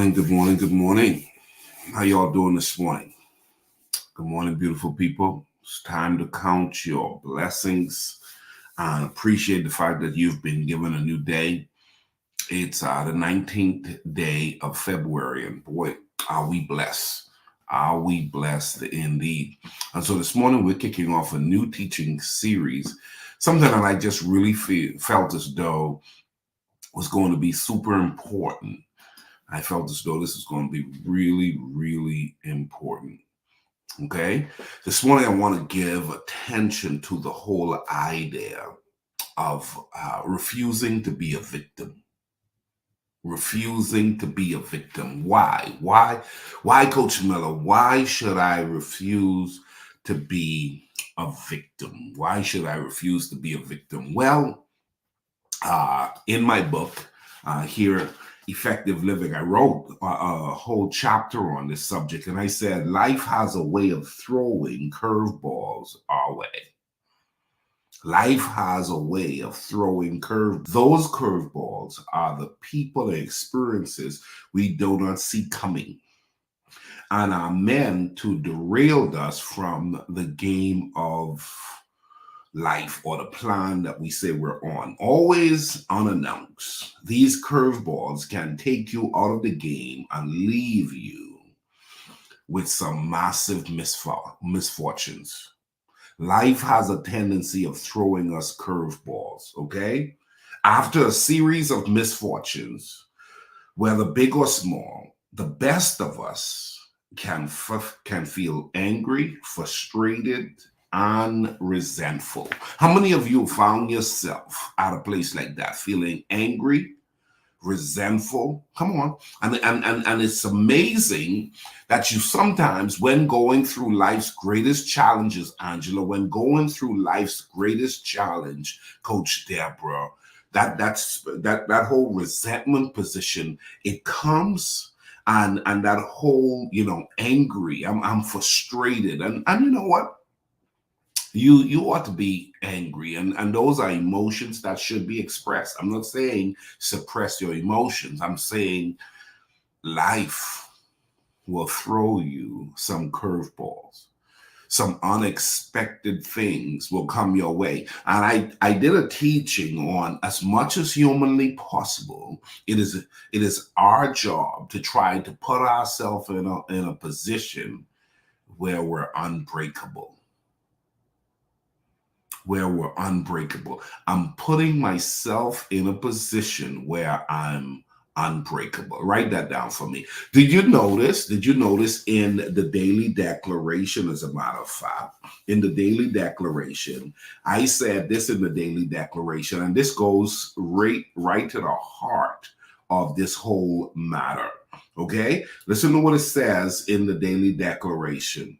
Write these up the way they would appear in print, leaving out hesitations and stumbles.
morning, good morning, good morning. How y'all doing this morning? Good morning, beautiful people. It's time to count your blessings and appreciate the fact that you've been given a new day. It's the 19th day of February, and boy, are we blessed. Are we blessed indeed? And so this morning we're kicking off a new teaching series, something that I just really felt as though was going to be super important. I felt as though this is going to be really, really important. Okay. This morning, I want to give attention to the whole idea of refusing to be a victim. Refusing to be a victim. Why? Why, Coach Miller? Why should I refuse to be a victim? Why should I refuse to be a victim? Well, in my book here, Effective Living, I wrote a whole chapter on this subject, and I said life has a way of throwing curveballs our way. Life has a way of throwing curveballs. Those curveballs are the people and experiences we do not see coming and are meant to derail us from the game of life or the plan that we say we're on, always unannounced. These curveballs can take you out of the game and leave you with some massive misfortunes. Life has a tendency of throwing us curveballs, okay? After a series of misfortunes, whether big or small, the best of us can feel angry, frustrated, and resentful. How many of you found yourself at a place like that, feeling angry, resentful? Come on. And it's amazing that you sometimes, when going through life's greatest challenges, Angela, when going through life's greatest challenge, Coach Deborah, that whole resentment position, it comes and that whole, angry, I'm frustrated. And you know what? You ought to be angry, and those are emotions that should be expressed. I'm not saying suppress your emotions. I'm saying life will throw you some curveballs. Some unexpected things will come your way. And I did a teaching on, as much as humanly possible, it is our job to try to put ourselves in a position where we're unbreakable. I'm putting myself in a position where I'm unbreakable. Write that down for me. Did you notice in the daily declaration, as a matter of fact, in the daily declaration, I said this in the daily declaration, and this goes right to the heart of this whole matter. Okay? Listen to what it says in the daily declaration.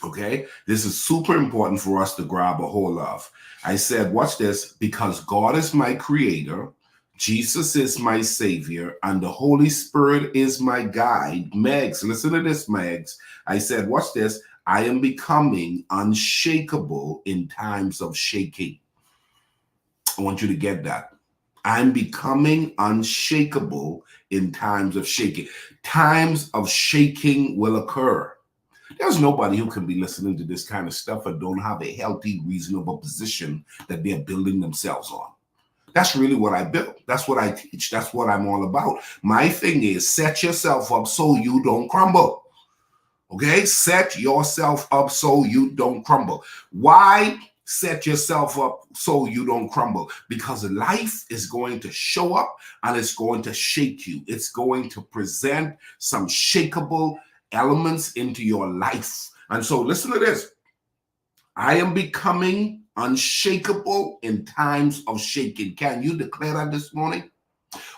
Okay, this is super important for us to grab a hold of. I said, watch this, because God is my creator, Jesus is my savior, and the Holy Spirit is my guide. Megs, listen to this, Megs. I said, watch this, I am becoming unshakable in times of shaking. I want you to get that. I'm becoming unshakable in times of shaking. Times of shaking will occur. There's nobody who can be listening to this kind of stuff and don't have a healthy, reasonable position that they're building themselves on. That's really what I build. That's what I teach. That's what I'm all about. My thing is set yourself up so you don't crumble. Okay? Set yourself up so you don't crumble. Why set yourself up so you don't crumble? Because life is going to show up and it's going to shake you. It's going to present some shakeable elements into your life. And so listen to this. I am becoming unshakable in times of shaking. Can you declare that this morning?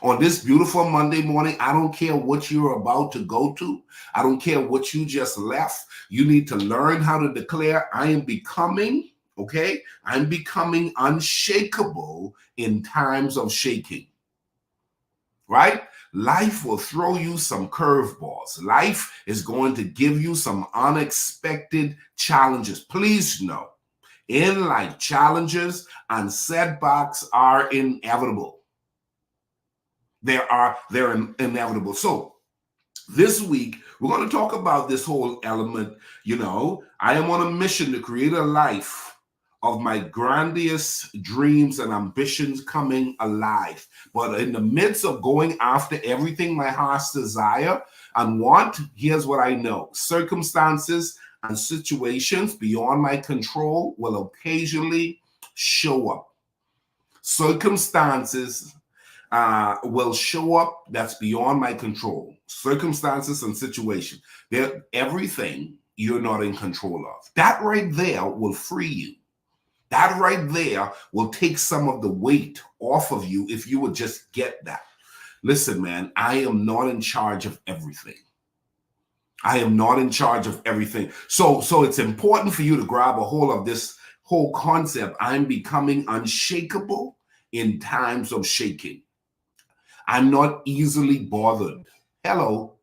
On this beautiful Monday morning, I don't care what you're about to go to. I don't care what you just left. You need to learn how to declare, I am becoming, okay? I'm becoming unshakable in times of shaking. Right? Life will throw you some curveballs. Life is going to give you some unexpected challenges. Please know, in life, challenges and setbacks are inevitable. They're inevitable. So This week, we're going to talk about this whole element. I am on a mission to create a life of my grandiose dreams and ambitions coming alive. But in the midst of going after everything my heart's desire and want, here's what I know: circumstances and situations beyond my control will occasionally show up. Circumstances will show up that's beyond my control. Circumstances and situations. They're everything you're not in control of. That right there will free you. That right there will take some of the weight off of you if you would just get that. Listen, man, I am not in charge of everything. I am not in charge of everything. So it's important for you to grab a hold of this whole concept. I'm becoming unshakable in times of shaking. I'm not easily bothered. Hello.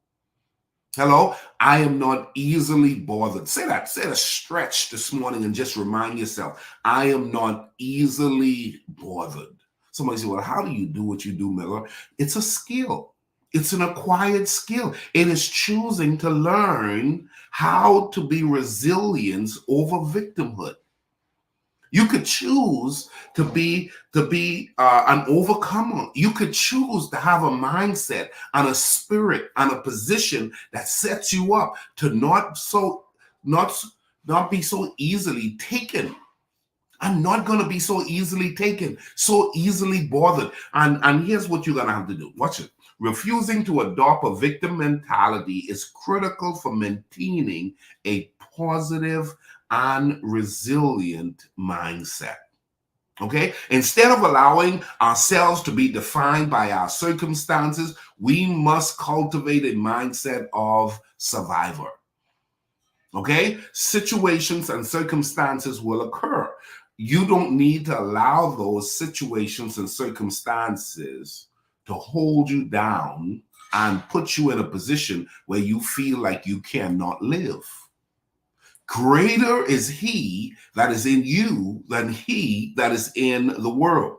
Hello. I am not easily bothered. Say that stretch this morning and just remind yourself, I am not easily bothered. Somebody say, well, how do you do what you do, Miller? It's a skill. It's an acquired skill. It is choosing to learn how to be resilient over victimhood. You could choose to be an overcomer. You could choose to have a mindset and a spirit and a position that sets you up to not be so easily taken. I'm not going to be so easily taken, so easily bothered. And here's what you're going to have to do. Watch it. Refusing to adopt a victim mentality is critical for maintaining a positive and resilient mindset. Okay? Instead of allowing ourselves to be defined by our circumstances, we must cultivate a mindset of survivor. Okay? Situations and circumstances will occur. You don't need to allow those situations and circumstances to hold you down and put you in a position where you feel like you cannot live. Greater is he that is in you than he that is in the world.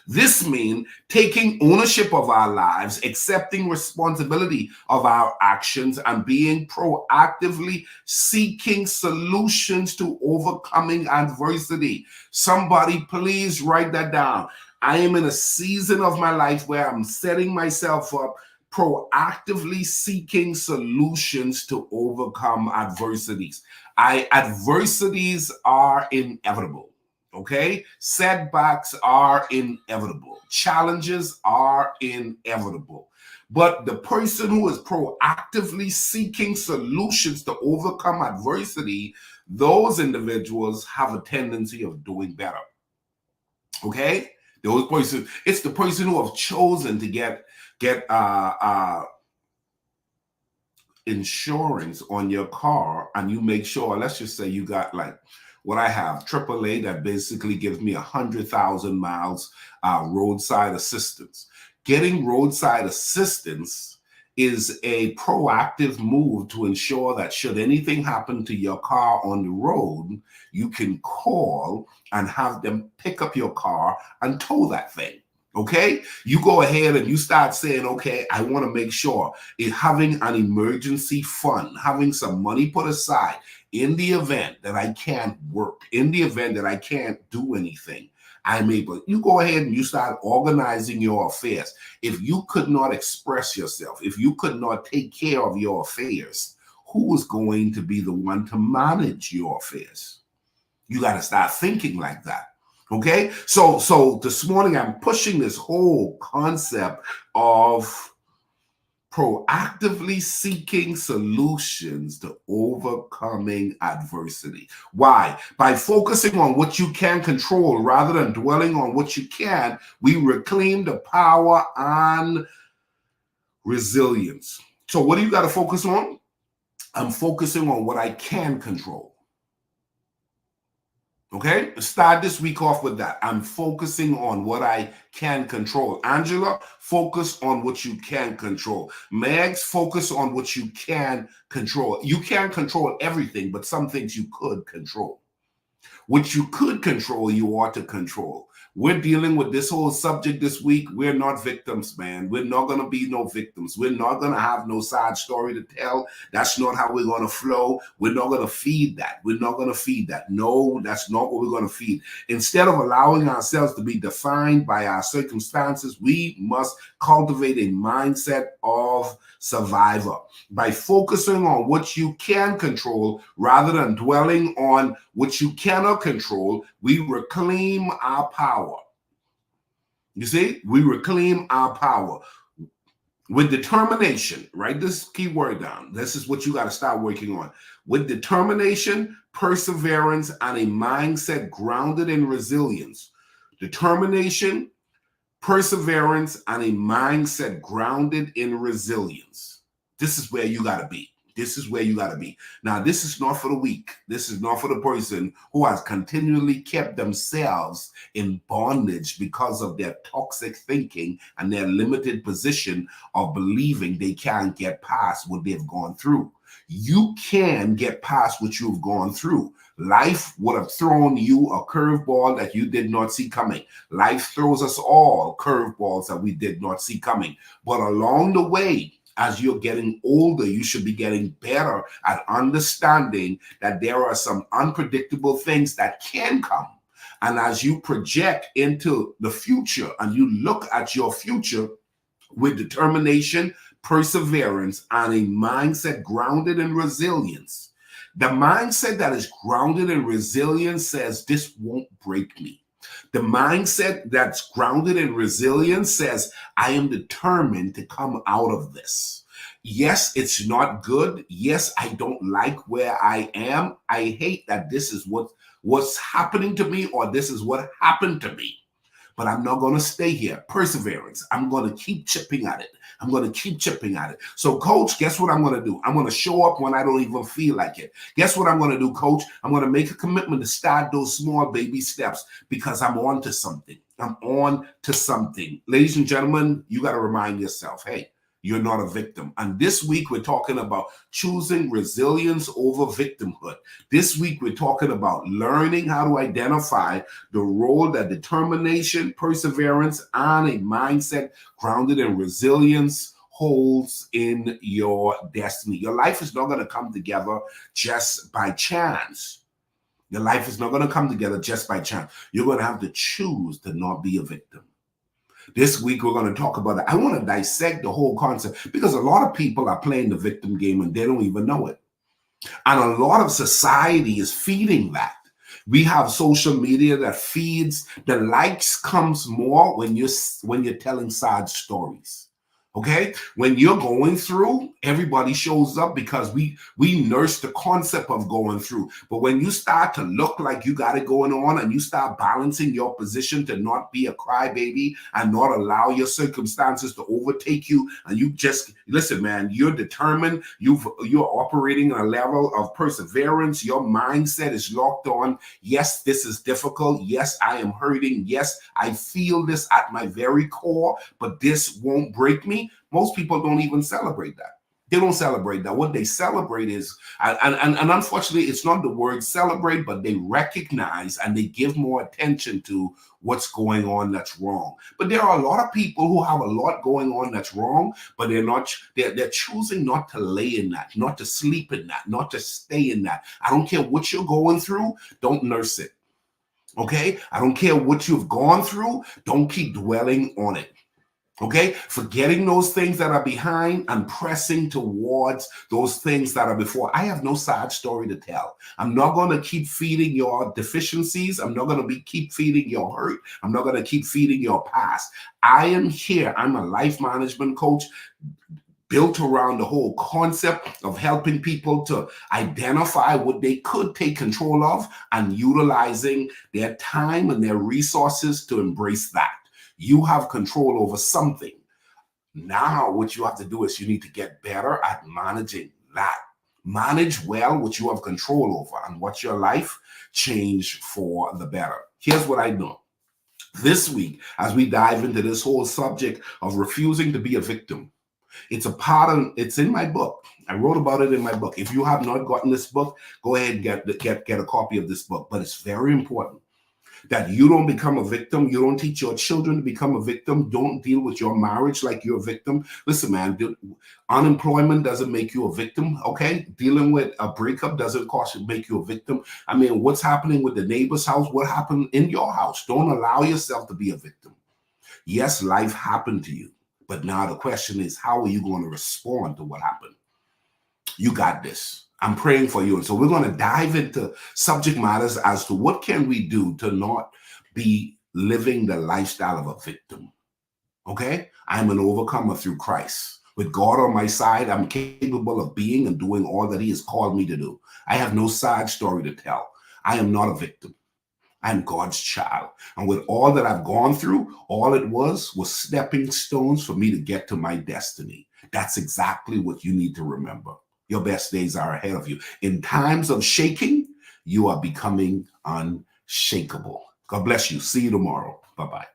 This means taking ownership of our lives, accepting responsibility of our actions, and being proactively seeking solutions to overcoming adversity. Somebody please write that down. I am in a season of my life where I'm setting myself up, proactively seeking solutions to overcome adversities. Adversities are inevitable. Okay? Setbacks are inevitable. Challenges are inevitable. But the person who is proactively seeking solutions to overcome adversity, those individuals have a tendency of doing better. Okay? Those persons, it's the person who have chosen to get insurance on your car, and you make sure, let's just say you got like what I have, AAA, that basically gives me 100,000 miles roadside assistance. Getting roadside assistance is a proactive move to ensure that should anything happen to your car on the road, you can call and have them pick up your car and tow that thing. Okay, you go ahead and you start saying, okay, I want to make sure having an emergency fund, having some money put aside in the event that I can't work, in the event that I can't do anything, I'm able. You go ahead and you start organizing your affairs. If you could not express yourself, if you could not take care of your affairs, who is going to be the one to manage your affairs? You got to start thinking like that. Okay, so this morning I'm pushing this whole concept of proactively seeking solutions to overcoming adversity. Why? By focusing on what you can control rather than dwelling on what you can't, we reclaim the power and resilience. So what do you got to focus on? I'm focusing on what I can control. Okay, start this week off with that. I'm focusing on what I can control. Angela, focus on what you can control. Megs, focus on what you can control. You can't control everything, but some things you could control. What you could control, you ought to control. We're dealing with this whole subject this week. We're not victims, man. We're not going to be no victims. We're not going to have no side story to tell. That's not how we're going to flow. We're not going to feed that. We're not going to feed that. No, that's not what we're going to feed. Instead of allowing ourselves to be defined by our circumstances, we must cultivate a mindset of survivor by focusing on what you can control rather than dwelling on what you cannot control. We reclaim our power. You see, we reclaim our power with determination. Write this key word down. This is what you got to start working on. With determination, perseverance, and a mindset grounded in resilience. Determination, perseverance, and a mindset grounded in resilience. This is where you got to be. This is where you got to be. Now, this is not for the weak. This is not for the person who has continually kept themselves in bondage because of their toxic thinking and their limited position of believing they can't get past what they've gone through. You can get past what you've gone through. Life would have thrown you a curveball that you did not see coming. Life throws us all curveballs that we did not see coming. But along the way, as you're getting older, you should be getting better at understanding that there are some unpredictable things that can come. And as you project into the future and you look at your future with determination, perseverance, and a mindset grounded in resilience, the mindset that is grounded in resilience says, this won't break me. The mindset that's grounded in resilience says, I am determined to come out of this. Yes, it's not good. Yes, I don't like where I am. I hate that this is what's happening to me, or this is what happened to me. But I'm not going to stay here. Perseverance. I'm going to keep chipping at it. I'm going to keep chipping at it. So, coach, guess what I'm going to do? I'm going to show up when I don't even feel like it. Guess what I'm going to do, coach? I'm going to make a commitment to start those small baby steps because I'm on to something. I'm on to something. Ladies and gentlemen, you got to remind yourself, hey, you're not a victim. And this week, we're talking about choosing resilience over victimhood. This week, we're talking about learning how to identify the role that determination, perseverance, and a mindset grounded in resilience holds in your destiny. Your life is not going to come together just by chance. Your life is not going to come together just by chance. You're going to have to choose to not be a victim. This week, we're going to talk about that. I want to dissect the whole concept because a lot of people are playing the victim game and they don't even know it. And a lot of society is feeding that. We have social media that feeds. The likes comes more when you're telling sad stories. Okay, when you're going through, everybody shows up because we nurse the concept of going through. But when you start to look like you got it going on and you start balancing your position to not be a crybaby and not allow your circumstances to overtake you, and you just listen, man, you're determined. You're operating on a level of perseverance. Your mindset is locked on. Yes, this is difficult. Yes, I am hurting. Yes, I feel this at my very core, but this won't break me. Most people don't even celebrate that. They don't celebrate that. What they celebrate is, and unfortunately, it's not the word celebrate, but they recognize and they give more attention to what's going on that's wrong. But there are a lot of people who have a lot going on that's wrong, but they're choosing not to lay in that, not to sleep in that, not to stay in that. I don't care what you're going through, don't nurse it. Okay? I don't care what you've gone through, don't keep dwelling on it. Okay, forgetting those things that are behind and pressing towards those things that are before. I have no sad story to tell. I'm not going to keep feeding your deficiencies. I'm not going to keep feeding your hurt. I'm not going to keep feeding your past. I am here. I'm a life management coach built around the whole concept of helping people to identify what they could take control of and utilizing their time and their resources to embrace that. You have control over something. Now, what you have to do is you need to get better at managing that. Manage well what you have control over and watch your life change for the better. Here's what I know. This week, as we dive into this whole subject of refusing to be a victim, It's a part of, it's in my book. I wrote about it in my book. If you have not gotten this book, go ahead and get a copy of this book. But it's very important that you don't become a victim. You don't teach your children to become a victim. Don't deal with your marriage like you're a victim. Listen, man, unemployment doesn't make you a victim, okay? Dealing with a breakup doesn't cause you make you a victim. I mean, what's happening with the neighbor's house? What happened in your house? Don't allow yourself to be a victim. Yes, life happened to you, but now the question is, how are you going to respond to what happened? You got this. I'm praying for you. And so we're going to dive into subject matters as to what can we do to not be living the lifestyle of a victim. Okay? I'm an overcomer through Christ. With God on my side, I'm capable of being and doing all that he has called me to do. I have no side story to tell. I am not a victim. I'm God's child. And with all that I've gone through, all it was stepping stones for me to get to my destiny. That's exactly what you need to remember. Your best days are ahead of you. In times of shaking, you are becoming unshakable. God bless you. See you tomorrow. Bye-bye.